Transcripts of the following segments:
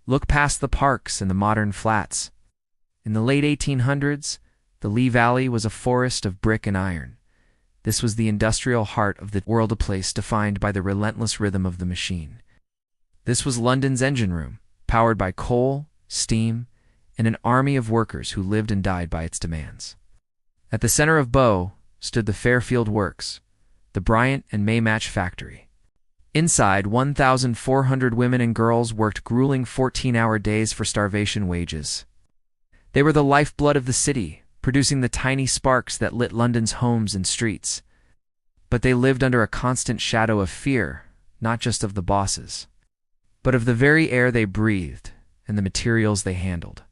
Look past the parks and the modern flats. In the late 1800s, the Lee Valley was a forest of brick and iron. This was the industrial heart of the world, a place defined by the relentless rhythm of the machine. This was London's engine room, powered by coal, steam, and an army of workers who lived and died by its demands. At the center of Bow stood the Fairfield Works, the Bryant and Maymatch factory. Inside, 1,400 women and girls worked grueling 14-hour days for starvation wages. They were the lifeblood of the city, producing the tiny sparks that lit London's homes and streets. But they lived under a constant shadow of fear, not just of the bosses, but of the very air they breathed and the materials they handled.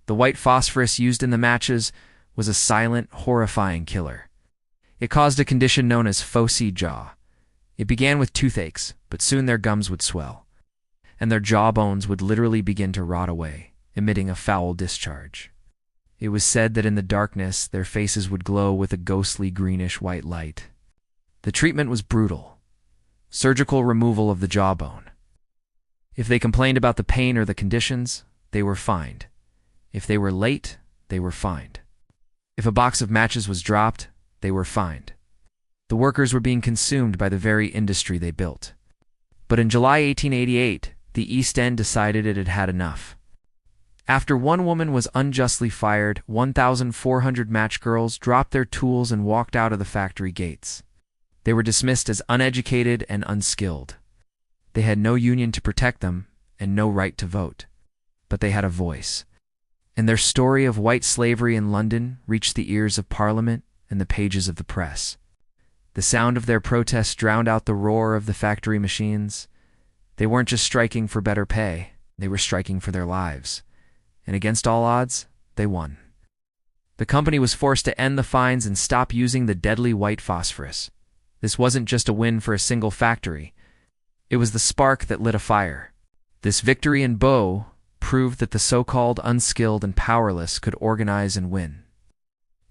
The white phosphorus used in the matches was a silent, horrifying killer. It caused a condition known as phocy jaw. It began with toothaches, but soon their gums would swell, and their jawbones would literally begin to rot away, emitting a foul discharge. It was said that in the darkness their faces would glow with a ghostly greenish-white light. The treatment was brutal. Surgical removal of the jawbone. If they complained about the pain or the conditions, they were fined. If they were late, they were fined. If a box of matches was dropped, they were fined. The workers were being consumed by the very industry they built. But in July 1888, the East End decided it had had enough. After one woman was unjustly fired, 1,400 match girls dropped their tools and walked out of the factory gates. They were dismissed as uneducated and unskilled. They had no union to protect them and no right to vote. But they had a voice. And their story of white slavery in London reached the ears of Parliament and the pages of the press. The sound of their protests drowned out the roar of the factory machines. They weren't just striking for better pay, they were striking for their lives. And against all odds, they won. The company was forced to end the fines and stop using the deadly white phosphorus. This wasn't just a win for a single factory. It was the spark that lit a fire. This victory in Bow proved that the so-called unskilled and powerless could organize and win.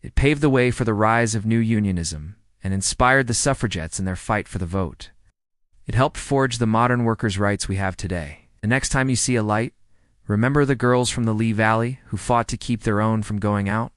It paved the way for the rise of new unionism and inspired the suffragettes in their fight for the vote. It helped forge the modern workers' rights we have today. The next time you see a light, remember the girls from the Lee Valley who fought to keep their own from going out?